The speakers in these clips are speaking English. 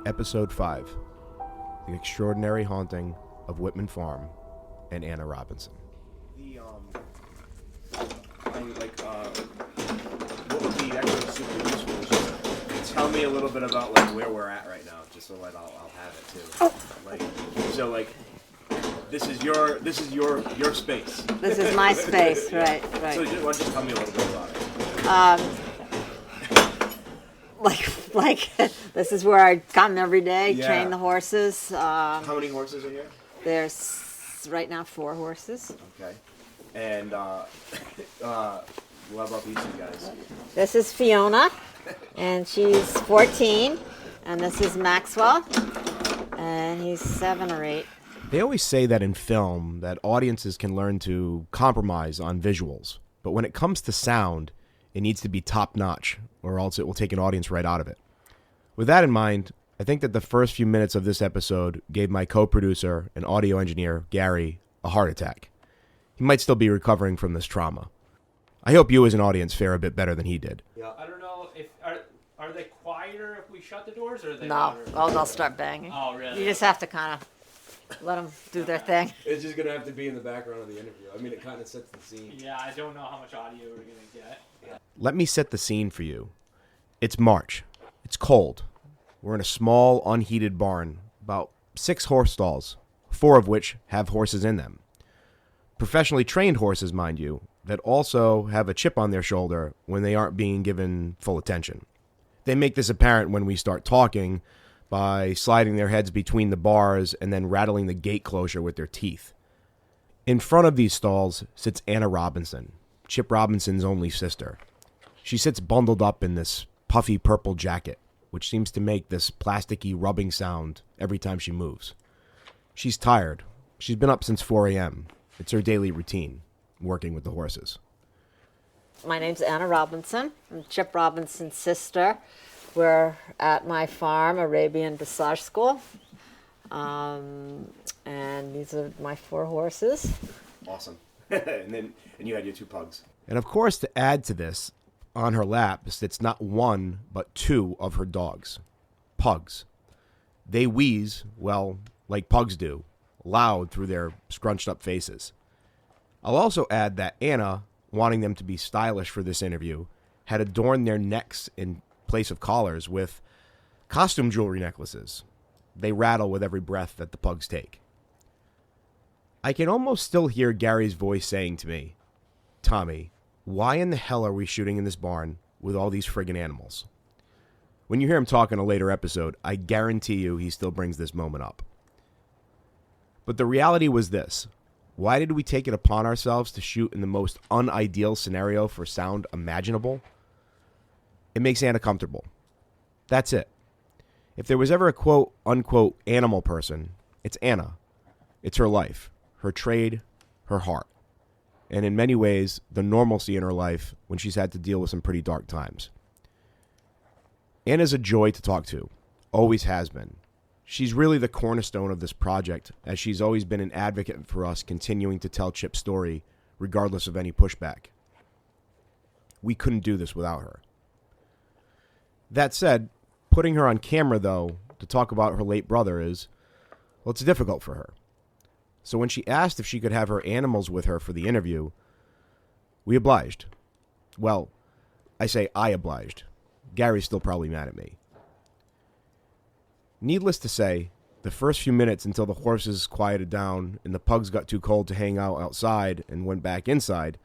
Episode 5, The Extraordinary Haunting of Whitman Farm and Anna Robinson. What would be actually super useful is just tell me a little bit about like where we're at right now, just so that I'll have it too. This is your space. This is my space, right. So why don't you tell me a little bit about it? Like this is where I come every day, Yeah. train the horses. How many horses are here? There's right now 4 horses. Okay. And what about these two guys? This is Fiona, and she's 14, and this is Maxwell, and he's 7 or 8. They always say that in film that audiences can learn to compromise on visuals, but when it comes to sound, it needs to be top-notch, or else it will take an audience right out of it. With that in mind, I think that the first few minutes of this episode gave my co-producer and audio engineer, Gary, a heart attack. He might still be recovering from this trauma. I hope you as an audience fare a bit better than he did. Yeah. I don't know if are they quieter if we shut the doors, or are they No, louder? they'll start banging. Oh, really? You just have to kind of let them do their thing. It's just gonna have to be in the background of the interview. I mean, it kind of sets the scene. Yeah, I don't know how much audio we're gonna get. Let me set the scene for you. It's March. It's cold. We're in a small, unheated barn, about 6 horse stalls, 4 of which have horses in them. Professionally trained horses, mind you, that also have a chip on their shoulder when they aren't being given full attention. They make this apparent when we start talking by sliding their heads between the bars and then rattling the gate closure with their teeth. In front of these stalls sits Anna Robinson, Chip Robinson's only sister. She sits bundled up in this puffy purple jacket, which seems to make this plasticky rubbing sound every time she moves. She's tired. She's been up since 4 a.m. It's her daily routine, working with the horses. My name's Anna Robinson. I'm Chip Robinson's sister. We're at my farm, Arabian Dressage School. And these are my 4 horses. Awesome. and you had your 2 pugs. And of course, to add to this, on her lap sits not 1, but 2 of her dogs. Pugs. They wheeze, well, like pugs do, loud through their scrunched up faces. I'll also add that Anna, wanting them to be stylish for this interview, had adorned their necks in place of collars with costume jewelry necklaces. They rattle with every breath that the pugs take. I can almost still hear Gary's voice saying to me, "Tommy, why in the hell are we shooting in this barn with all these friggin' animals?" When you hear him talk in a later episode, I guarantee you he still brings this moment up. But the reality was this. Why did we take it upon ourselves to shoot in the most unideal scenario for sound imaginable? It makes Anna comfortable. That's it. If there was ever a quote-unquote animal person, it's Anna. It's her life, her trade, her heart. And in many ways, the normalcy in her life when she's had to deal with some pretty dark times. Anna's a joy to talk to. Always has been. She's really the cornerstone of this project, as she's always been an advocate for us continuing to tell Chip's story, regardless of any pushback. We couldn't do this without her. That said, putting her on camera, though, to talk about her late brother it's difficult for her. So when she asked if she could have her animals with her for the interview, we obliged. Well, I say I obliged. Gary's still probably mad at me. Needless to say, the first few minutes until the horses quieted down and the pugs got too cold to hang out outside and went back inside,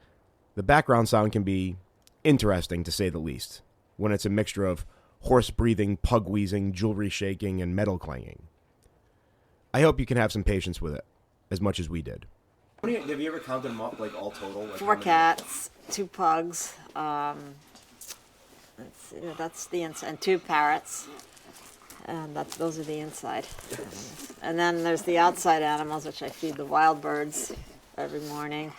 the background sound can be interesting, to say the least, when it's a mixture of horse breathing, pug wheezing, jewelry shaking, and metal clanging. I hope you can have some patience with it, as much as we did. Have you ever counted them up, like all total? Like 4 cats, 2 pugs, let's see, that's the inside, and 2 parrots. And those are the inside. And then there's the outside animals, which I feed the wild birds every morning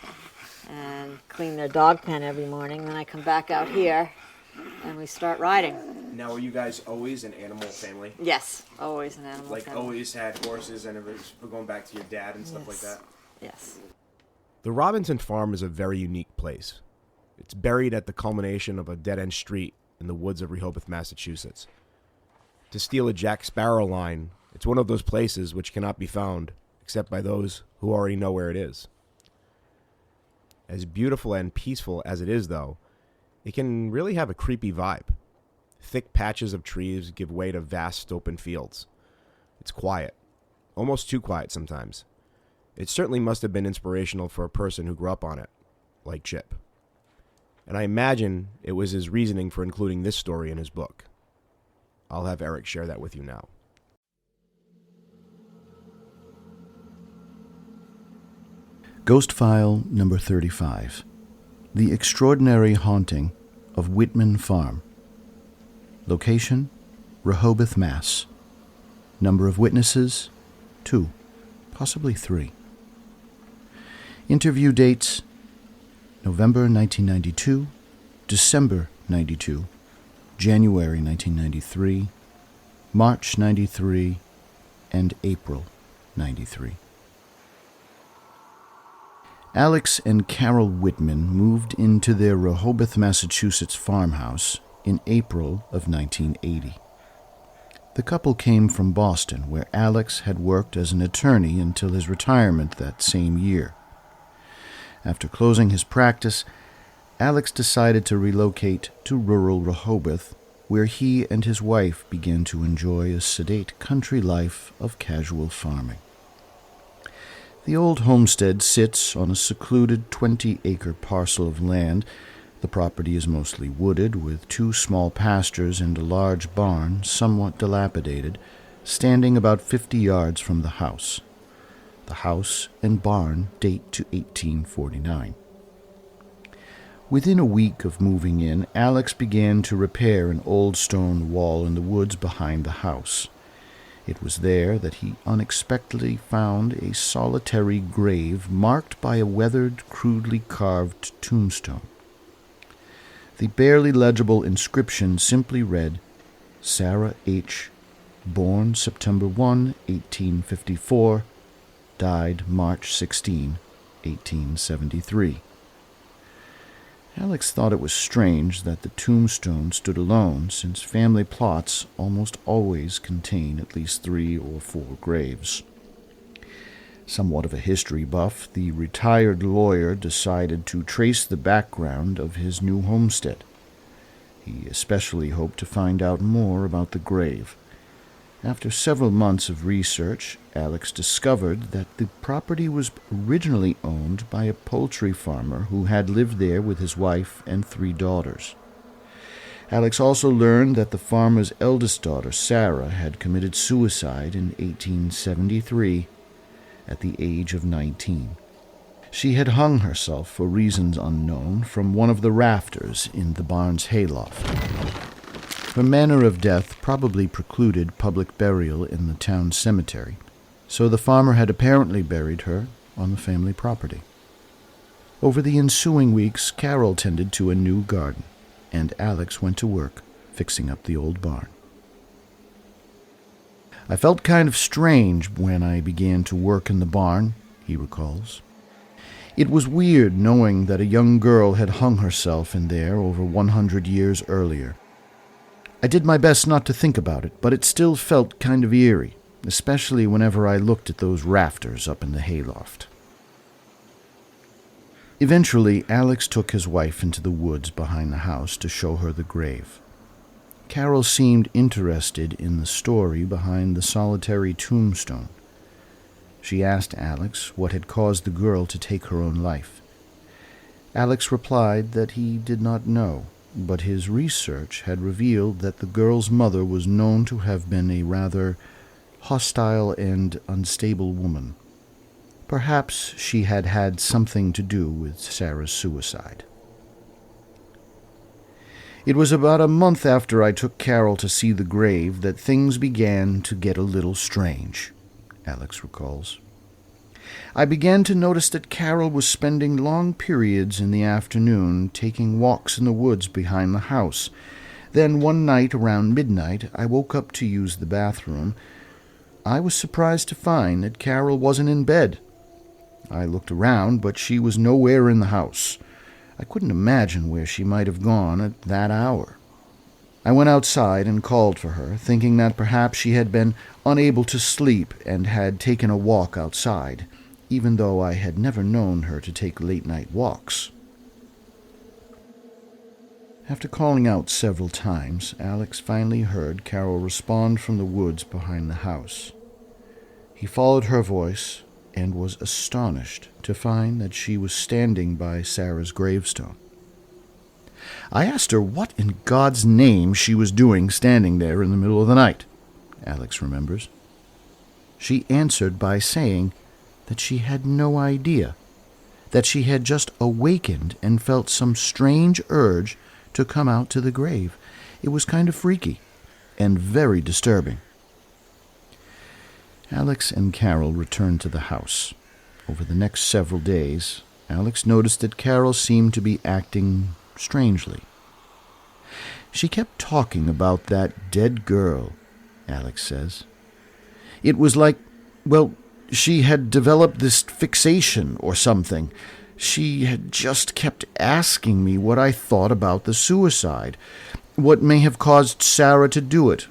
and clean their dog pen every morning. Then I come back out here and we start riding. Now, are you guys always an animal family? Yes, always an animal Like family. always had horses and going back to your dad and stuff like Yes. that? Yes. The Robinson farm is a very unique place. It's buried at the culmination of a dead-end street in the woods of Rehoboth, Massachusetts. to steal a Jack Sparrow line. It's one of those places which cannot be found except by those who already know where it is. As beautiful and peaceful as it is, though, it can really have a creepy vibe. Thick patches of trees give way to vast open fields. It's quiet, almost too quiet sometimes. It certainly must have been inspirational for a person who grew up on it, like Chip. And I imagine it was his reasoning for including this story in his book. I'll have Eric share that with you now. Ghost File number 35. The Extraordinary Haunting of Whitman Farm. Location, Rehoboth, Mass. Number of witnesses, 2, possibly 3. Interview dates, November 1992, December 92, January 1993, March 93, and April 93. Alex and Carol Whitman moved into their Rehoboth, Massachusetts farmhouse in April of 1980. The couple came from Boston, where Alex had worked as an attorney until his retirement that same year. After closing his practice, Alex decided to relocate to rural Rehoboth, where he and his wife began to enjoy a sedate country life of casual farming. The old homestead sits on a secluded 20-acre parcel of land. The property is mostly wooded, with 2 small pastures and a large barn, somewhat dilapidated, standing about 50 yards from the house. The house and barn date to 1849. Within a week of moving in, Alex began to repair an old stone wall in the woods behind the house. It was there that he unexpectedly found a solitary grave marked by a weathered, crudely carved tombstone. The barely legible inscription simply read, Sarah H., born September 1, 1854, died March 16, 1873. Alex thought it was strange that the tombstone stood alone, since family plots almost always contain at least 3 or 4 graves. Somewhat of a history buff, the retired lawyer decided to trace the background of his new homestead. He especially hoped to find out more about the grave. After several months of research, Alex discovered that the property was originally owned by a poultry farmer who had lived there with his wife and 3 daughters. Alex also learned that the farmer's eldest daughter, Sarah, had committed suicide in 1873 at the age of 19. She had hung herself for reasons unknown from one of the rafters in the barn's hayloft. Her manner of death probably precluded public burial in the town cemetery, so the farmer had apparently buried her on the family property. Over the ensuing weeks, Carol tended to a new garden, and Alex went to work fixing up the old barn. I felt kind of strange when I began to work in the barn, he recalls. It was weird knowing that a young girl had hung herself in there over 100 years earlier. I did my best not to think about it, but it still felt kind of eerie, especially whenever I looked at those rafters up in the hayloft. Eventually, Alex took his wife into the woods behind the house to show her the grave. Carol seemed interested in the story behind the solitary tombstone. She asked Alex what had caused the girl to take her own life. Alex replied that he did not know, but his research had revealed that the girl's mother was known to have been a rather hostile and unstable woman. Perhaps she had had something to do with Sarah's suicide. It was about a month after I took Carol to see the grave that things began to get a little strange, Alex recalls. I began to notice that Carol was spending long periods in the afternoon taking walks in the woods behind the house. Then one night around midnight, I woke up to use the bathroom. I was surprised to find that Carol wasn't in bed. I looked around, but she was nowhere in the house. I couldn't imagine where she might have gone at that hour. I went outside and called for her, thinking that perhaps she had been unable to sleep and had taken a walk outside, even though I had never known her to take late-night walks. After calling out several times, Alex finally heard Carol respond from the woods behind the house. He followed her voice and was astonished to find that she was standing by Sarah's gravestone. I asked her what in God's name she was doing standing there in the middle of the night, Alex remembers. She answered by saying that she had no idea, that she had just awakened and felt some strange urge to come out to the grave. It was kind of freaky and very disturbing. Alex and Carol returned to the house. Over the next several days, Alex noticed that Carol seemed to be acting strangely. She kept talking about that dead girl, Alex says. It was like, well, she had developed this fixation or something. She had just kept asking me what I thought about the suicide, what may have caused Sarah to do it.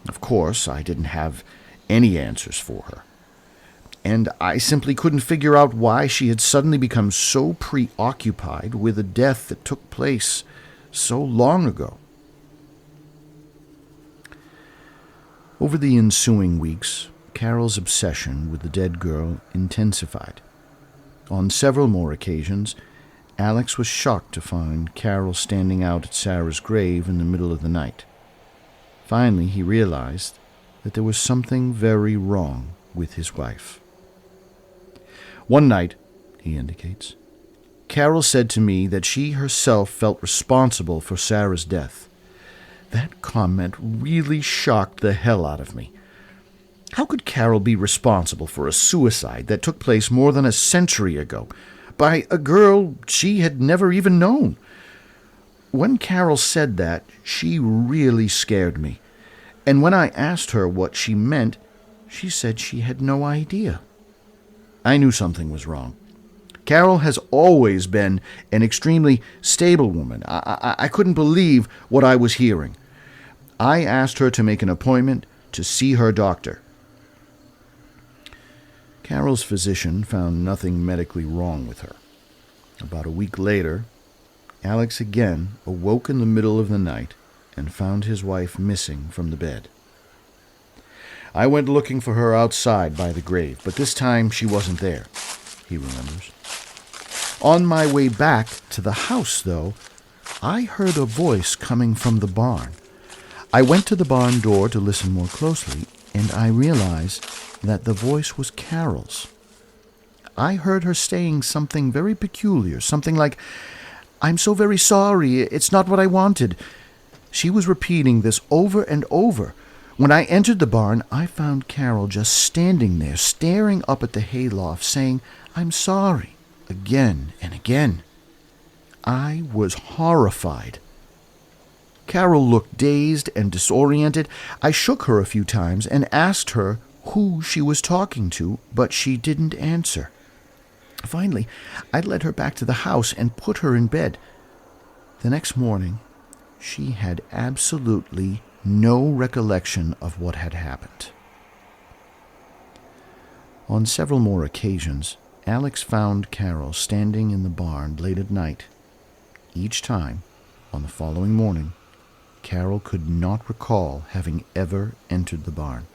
Of course, I didn't have any answers for her, and I simply couldn't figure out why she had suddenly become so preoccupied with a death that took place so long ago. Over the ensuing weeks, Carol's obsession with the dead girl intensified. On several more occasions, Alex was shocked to find Carol standing out at Sarah's grave in the middle of the night. Finally, he realized that there was something very wrong with his wife. One night, he indicates, Carol said to me that she herself felt responsible for Sarah's death. That comment really shocked the hell out of me. How could Carol be responsible for a suicide that took place more than a century ago by a girl she had never even known? When Carol said that, she really scared me. And when I asked her what she meant, she said she had no idea. I knew something was wrong. Carol has always been an extremely stable woman. I couldn't believe what I was hearing. I asked her to make an appointment to see her doctor. Carol's physician found nothing medically wrong with her. About a week later, Alex again awoke in the middle of the night and found his wife missing from the bed. I went looking for her outside by the grave, but this time she wasn't there, he remembers. On my way back to the house, though, I heard a voice coming from the barn. I went to the barn door to listen more closely, and I realized that the voice was Carol's. I heard her saying something very peculiar, something like, "I'm so very sorry, it's not what I wanted." She was repeating this over and over. When I entered the barn, I found Carol just standing there, staring up at the hayloft, saying, "I'm sorry," again and again. I was horrified. Carol looked dazed and disoriented. I shook her a few times and asked her who she was talking to, but she didn't answer. Finally, I led her back to the house and put her in bed. The next morning, she had absolutely no recollection of what had happened. On several more occasions, Alex found Carol standing in the barn late at night. Each time, on the following morning, Carol could not recall having ever entered the barn.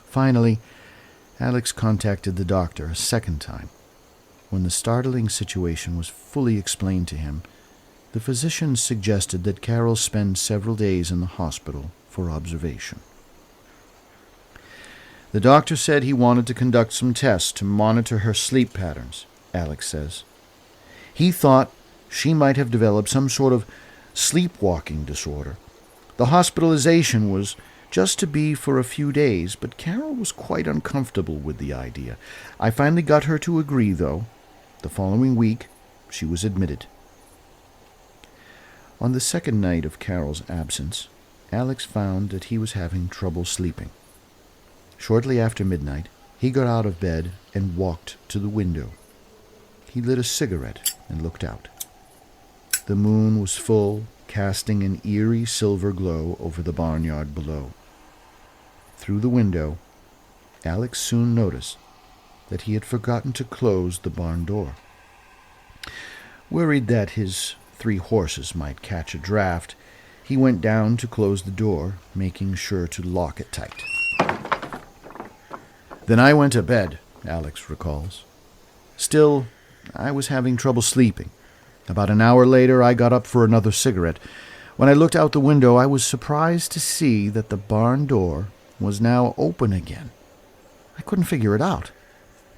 Finally, Alex contacted the doctor a second time. When the startling situation was fully explained to him, the physician suggested that Carol spend several days in the hospital for observation. The doctor said he wanted to conduct some tests to monitor her sleep patterns, Alex says. He thought she might have developed some sort of sleepwalking disorder. The hospitalization was just to be for a few days, but Carol was quite uncomfortable with the idea. I finally got her to agree, though. The following week, she was admitted. On the second night of Carol's absence, Alex found that he was having trouble sleeping. Shortly after midnight, he got out of bed and walked to the window. He lit a cigarette and looked out. The moon was full, casting an eerie silver glow over the barnyard below. Through the window, Alex soon noticed that he had forgotten to close the barn door. Worried that his 3 horses might catch a draft, he went down to close the door, making sure to lock it tight. Then I went to bed, Alex recalls. Still, I was having trouble sleeping. About an hour later, I got up for another cigarette. When I looked out the window, I was surprised to see that the barn door was now open again. I couldn't figure it out,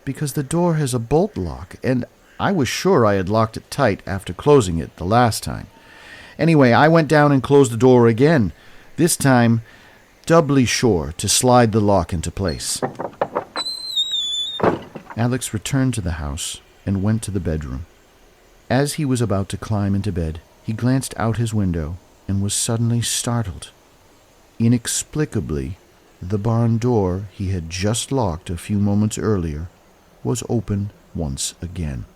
because the door has a bolt lock, and I was sure I had locked it tight after closing it the last time. Anyway, I went down and closed the door again, this time doubly sure to slide the lock into place. Alex returned to the house and went to the bedroom. As he was about to climb into bed, he glanced out his window and was suddenly startled. Inexplicably, the barn door he had just locked a few moments earlier was open once again.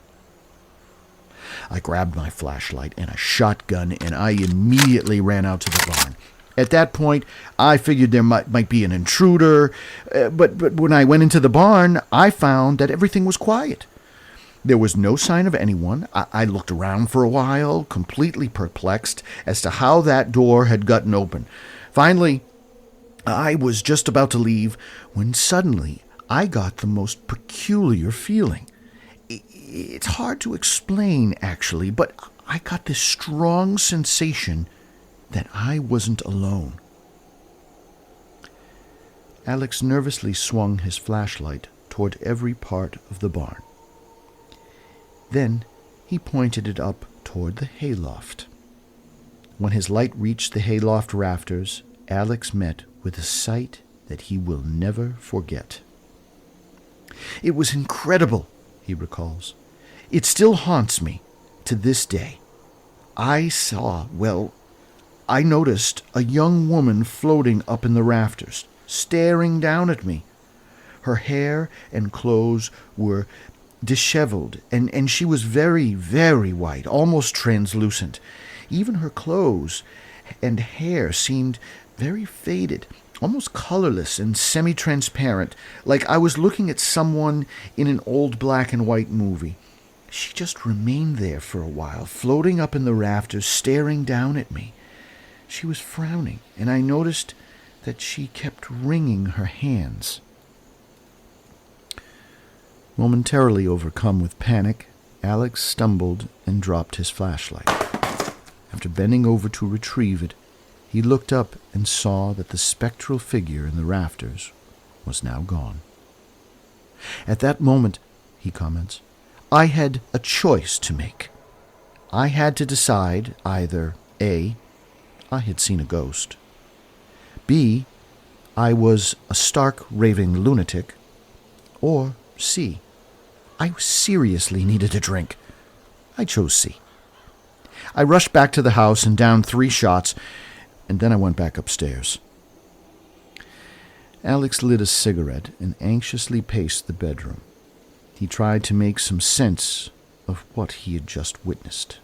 I grabbed my flashlight and a shotgun, and I immediately ran out to the barn. At that point, I figured there might be an intruder, but when I went into the barn, I found that everything was quiet. There was no sign of anyone. I looked around for a while, completely perplexed as to how that door had gotten open. Finally, I was just about to leave when suddenly I got the most peculiar feeling. It's hard to explain, actually, but I got this strong sensation that I wasn't alone. Alex nervously swung his flashlight toward every part of the barn. Then he pointed it up toward the hayloft. When his light reached the hayloft rafters, Alex met with a sight that he will never forget. It was incredible, he recalls. It still haunts me to this day. I noticed a young woman floating up in the rafters, staring down at me. Her hair and clothes were disheveled, and she was very, very white, almost translucent. Even her clothes and hair seemed very faded, almost colorless and semi-transparent, like I was looking at someone in an old black and white movie. She just remained there for a while, floating up in the rafters, staring down at me. She was frowning, and I noticed that she kept wringing her hands. Momentarily overcome with panic, Alex stumbled and dropped his flashlight. After bending over to retrieve it, he looked up and saw that the spectral figure in the rafters was now gone. At that moment, he comments, I had a choice to make. I had to decide either A, I had seen a ghost, B, I was a stark raving lunatic, or C, I seriously needed a drink. I chose C. I rushed back to the house and downed 3 shots, and then I went back upstairs. Alex lit a cigarette and anxiously paced the bedroom. He tried to make some sense of what he had just witnessed.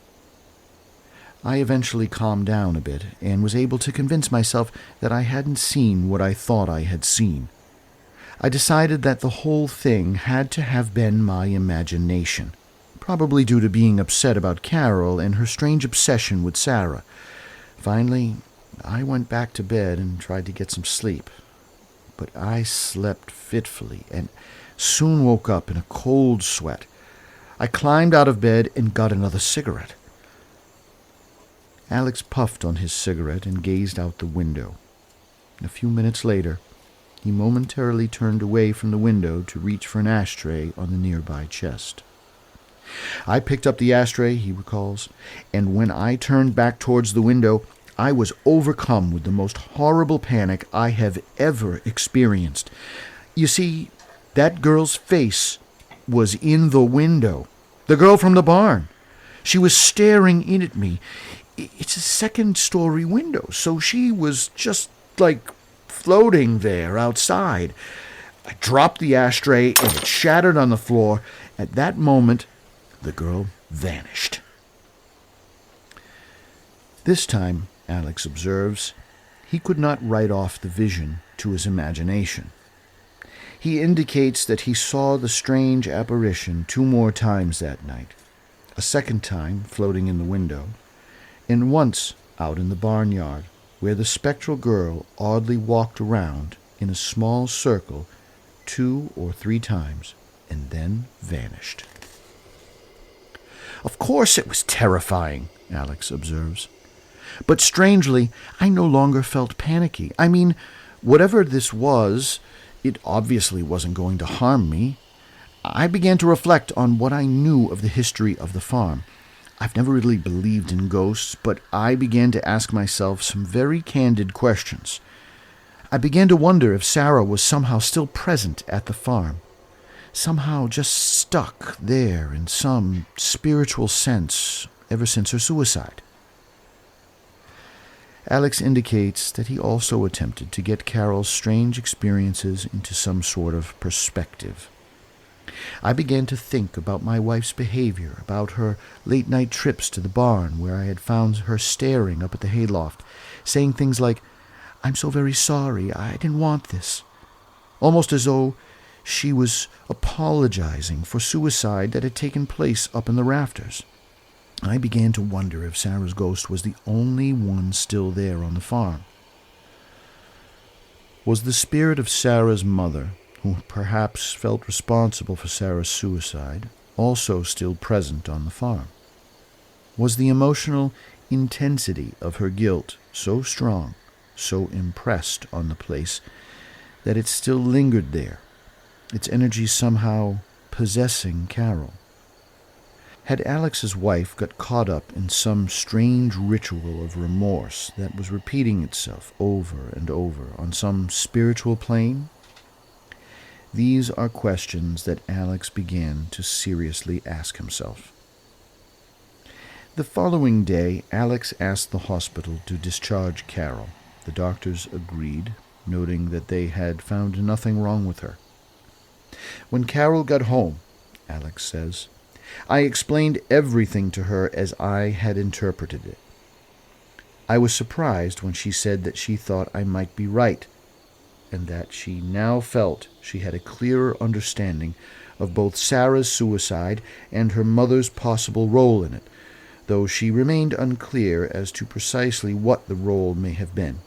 I eventually calmed down a bit and was able to convince myself that I hadn't seen what I thought I had seen. I decided that the whole thing had to have been my imagination, probably due to being upset about Carol and her strange obsession with Sarah. Finally, I went back to bed and tried to get some sleep. But I slept fitfully and soon woke up in a cold sweat. I climbed out of bed and got another cigarette. Alex puffed on his cigarette and gazed out the window. A few minutes later, he momentarily turned away from the window to reach for an ashtray on the nearby chest. I picked up the ashtray, he recalls, and when I turned back towards the window, I was overcome with the most horrible panic I have ever experienced. You see, that girl's face was in the window. The girl from the barn. She was staring in at me. It's a second-story window, so she was just, floating there outside. I dropped the ashtray, and it shattered on the floor. At that moment, the girl vanished. This time, Alex observes, he could not write off the vision to his imagination. He indicates that he saw the strange apparition 2 more times that night, a second time floating in the window, and once out in the barnyard, where the spectral girl oddly walked around in a small circle 2 or 3 times and then vanished. Of course it was terrifying, Alex observes. But strangely, I no longer felt panicky. I mean, whatever this was, it obviously wasn't going to harm me. I began to reflect on what I knew of the history of the farm. I've never really believed in ghosts, but I began to ask myself some very candid questions. I began to wonder if Sarah was somehow still present at the farm, somehow just stuck there in some spiritual sense ever since her suicide. Alex indicates that he also attempted to get Carol's strange experiences into some sort of perspective. I began to think about my wife's behavior, about her late-night trips to the barn where I had found her staring up at the hayloft, saying things like, "I'm so very sorry, I didn't want this," almost as though she was apologizing for suicide that had taken place up in the rafters. I began to wonder if Sarah's ghost was the only one still there on the farm. Was the spirit of Sarah's mother, who perhaps felt responsible for Sarah's suicide, also still present on the farm? Was the emotional intensity of her guilt so strong, so impressed on the place, that it still lingered there, its energy somehow possessing Carol? Had Alex's wife got caught up in some strange ritual of remorse that was repeating itself over and over on some spiritual plane? These are questions that Alex began to seriously ask himself. The following day, Alex asked the hospital to discharge Carol. The doctors agreed, noting that they had found nothing wrong with her. When Carol got home, Alex says, I explained everything to her as I had interpreted it. I was surprised when she said that she thought I might be right, and that she now felt she had a clearer understanding of both Sarah's suicide and her mother's possible role in it, though she remained unclear as to precisely what the role may have been.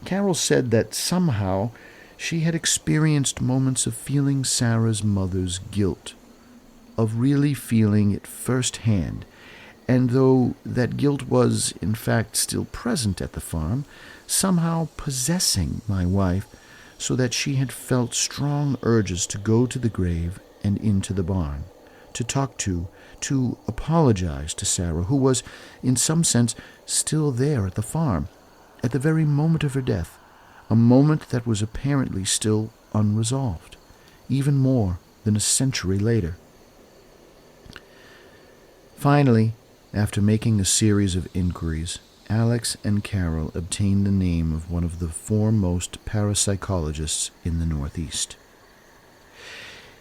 Carol said that somehow she had experienced moments of feeling Sarah's mother's guilt, of really feeling it firsthand, and though that guilt was, in fact, still present at the farm, somehow possessing my wife, so that she had felt strong urges to go to the grave and into the barn, to talk to apologize to Sarah, who was, in some sense, still there at the farm, at the very moment of her death, a moment that was apparently still unresolved, even more than a century later. Finally, after making a series of inquiries, Alex and Carol obtained the name of one of the foremost parapsychologists in the Northeast.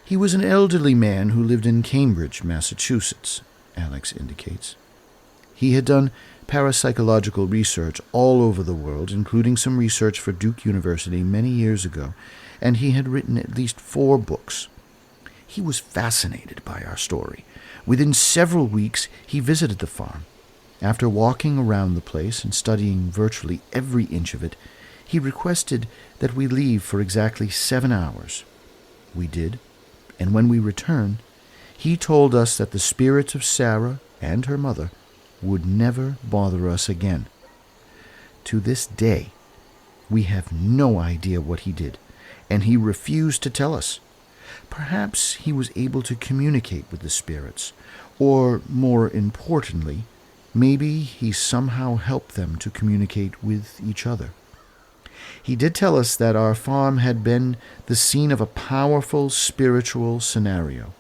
He was an elderly man who lived in Cambridge, Massachusetts, Alex indicates. He had done parapsychological research all over the world, including some research for Duke University many years ago, and he had written at least 4 books. He was fascinated by our story. Within several weeks, he visited the farm. After walking around the place and studying virtually every inch of it, he requested that we leave for exactly 7 hours. We did, and when we returned, he told us that the spirits of Sarah and her mother would never bother us again. To this day, we have no idea what he did, and he refused to tell us. Perhaps he was able to communicate with the spirits, or, more importantly, maybe he somehow helped them to communicate with each other. He did tell us that our farm had been the scene of a powerful spiritual scenario,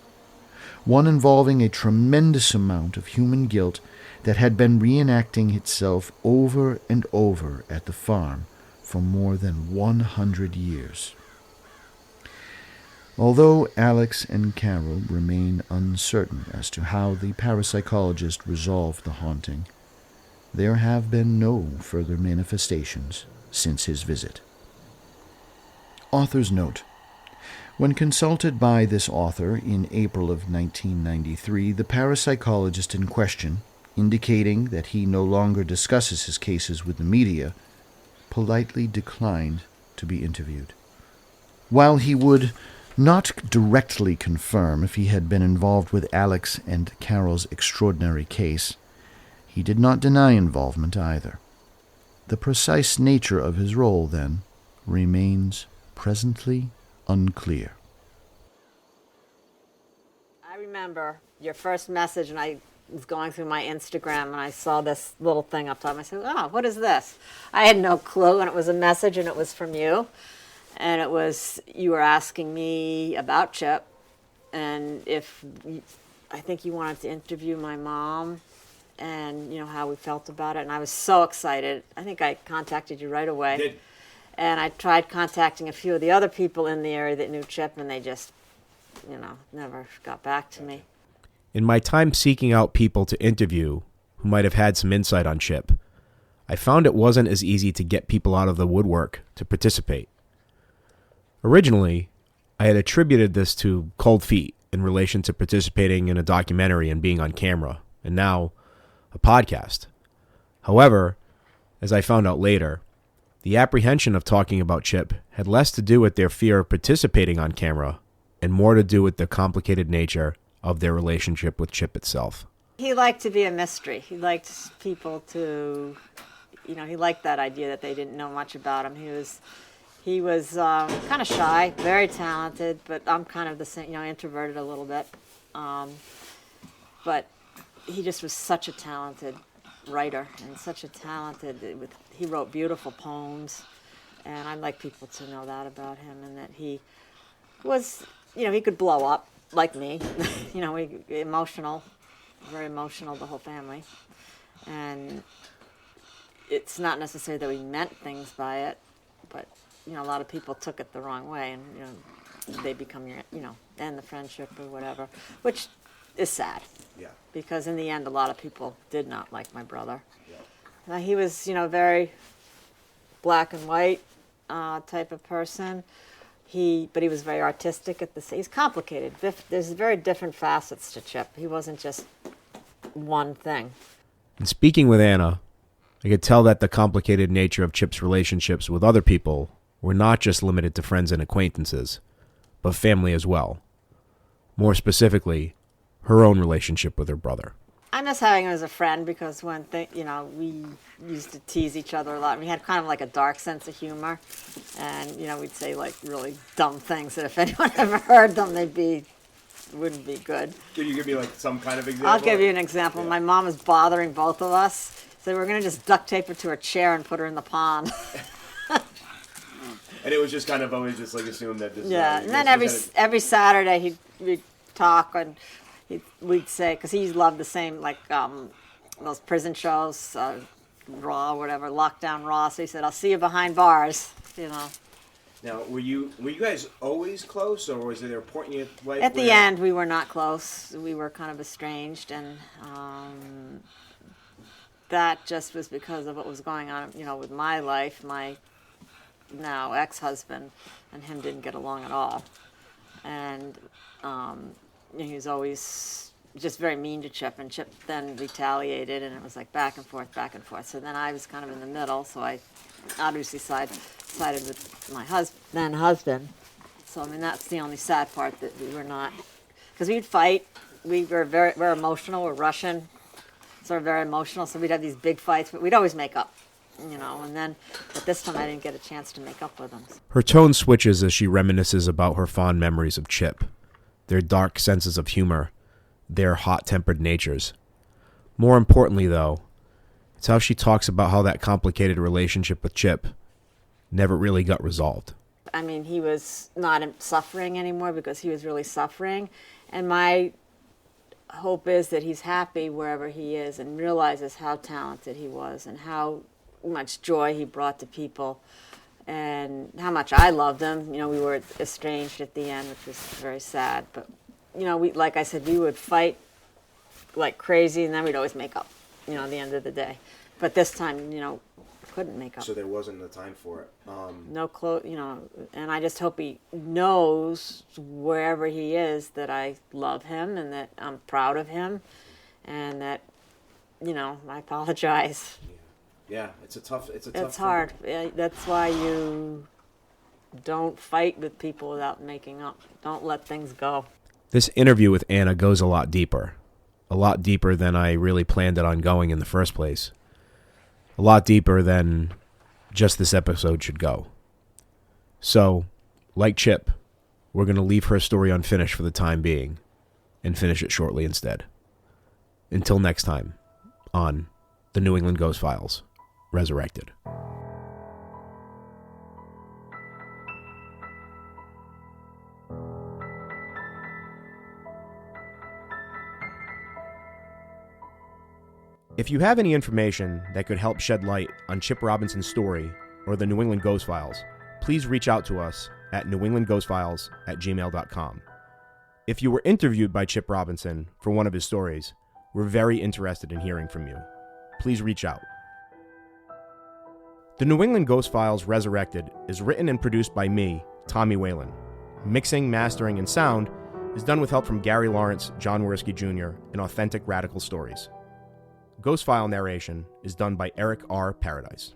one involving a tremendous amount of human guilt that had been reenacting itself over and over at the farm for more than 100 years. Although Alex and Carol remain uncertain as to how the parapsychologist resolved the haunting, there have been no further manifestations since his visit. Author's note. When consulted by this author in April of 1993, the parapsychologist in question, indicating that he no longer discusses his cases with the media, politely declined to be interviewed. While he would not directly confirm if he had been involved with Alex and Carol's extraordinary case, he did not deny involvement either. The precise nature of his role, then, remains presently unclear. I remember your first message, and I was going through my Instagram, and I saw this little thing up top. I said, "Oh, what is this?" I had no clue, and it was a message, and it was from you. And it was, you were asking me about Chip, and I think you wanted to interview my mom, and how we felt about it. And I was so excited. I think I contacted you right away. Did. And I tried contacting a few of the other people in the area that knew Chip, and they just, never got back to me. In my time seeking out people to interview who might have had some insight on Chip, I found it wasn't as easy to get people out of the woodwork to participate. Originally, I had attributed this to cold feet in relation to participating in a documentary and being on camera, and now a podcast. However, as I found out later, the apprehension of talking about Chip had less to do with their fear of participating on camera and more to do with the complicated nature of their relationship with Chip itself. He liked to be a mystery. He liked people to, he liked that idea that they didn't know much about him. He was kind of shy, very talented, but I'm kind of the same, introverted a little bit. But he just was such a talented writer and such a he wrote beautiful poems, and I'd like people to know that about him, and that he was, he could blow up like me, emotional, very emotional, the whole family. And it's not necessarily that we meant things by it, but a lot of people took it the wrong way, and they become your, end the friendship or whatever, which is sad. Yeah. Because in the end, a lot of people did not like my brother. Yeah. He was, very black and white type of person. But he was very artistic at the same. He's complicated. There's very different facets to Chip. He wasn't just one thing. In speaking with Anna, I could tell that the complicated nature of Chip's relationships with other people were not just limited to friends and acquaintances, but family as well. More specifically, her own relationship with her brother. I miss having him as a friend because we used to tease each other a lot. We had kind of like a dark sense of humor, and we'd say like really dumb things that if anyone ever heard them, wouldn't be good. Can you give me like some kind of example? I'll give you an example. Yeah. My mom was bothering both of us, so we're going to just duct tape her to her chair and put her in the pond. And it was just kind of always just like assumed that this. Yeah, and then every Saturday we'd talk, and we'd say, because he loved the same those prison shows, Raw, whatever, Lockdown Raw. So he said, "I'll see you behind bars," Now, were you guys always close, or was there a point in your life? At the end, we were not close. We were kind of estranged, and that just was because of what was going on, with my life. My now ex-husband and him didn't get along at all, and he was always just very mean to Chip, and Chip then retaliated, and it was like back and forth. So then I was kind of in the middle, so I obviously sided with my husband. So that's the only sad part, that we were not, because we'd fight. We were very emotional. We're Russian, so we're very emotional. So we'd have these big fights, but we'd always make up. And then, but this time I didn't get a chance to make up with him. Her tone switches as she reminisces about her fond memories of Chip, their dark senses of humor, their hot-tempered natures. More importantly, though, it's how she talks about how that complicated relationship with Chip never really got resolved. I mean, he was not suffering anymore because he was really suffering, and my hope is that he's happy wherever he is and realizes how talented he was and how much joy he brought to people and how much I loved him. We were estranged at the end, which was very sad. But, like I said, we would fight like crazy, and then we'd always make up, at the end of the day. but this time, couldn't make up. So there wasn't the time for it. No and I just hope he knows wherever he is that I love him and that I'm proud of him, and that, I apologize. Yeah, it's tough. It's hard. Yeah, that's why you don't fight with people without making up. Don't let things go. This interview with Anna goes a lot deeper than I really planned it on going in the first place. A lot deeper than just this episode should go. So, like Chip, we're going to leave her story unfinished for the time being and finish it shortly instead. Until next time on The New England Ghost Files, Resurrected. If you have any information that could help shed light on Chip Robinson's story or the New England Ghost Files, please reach out to us at newenglandghostfiles@gmail.com. If you were interviewed by Chip Robinson for one of his stories, we're very interested in hearing from you. Please reach out. The New England Ghost Files Resurrected is written and produced by me, Tommy Whalen. Mixing, mastering, and sound is done with help from Gary Lawrence, John Worski Jr., and Authentic Radical Stories. Ghost File narration is done by Eric R. Paradise.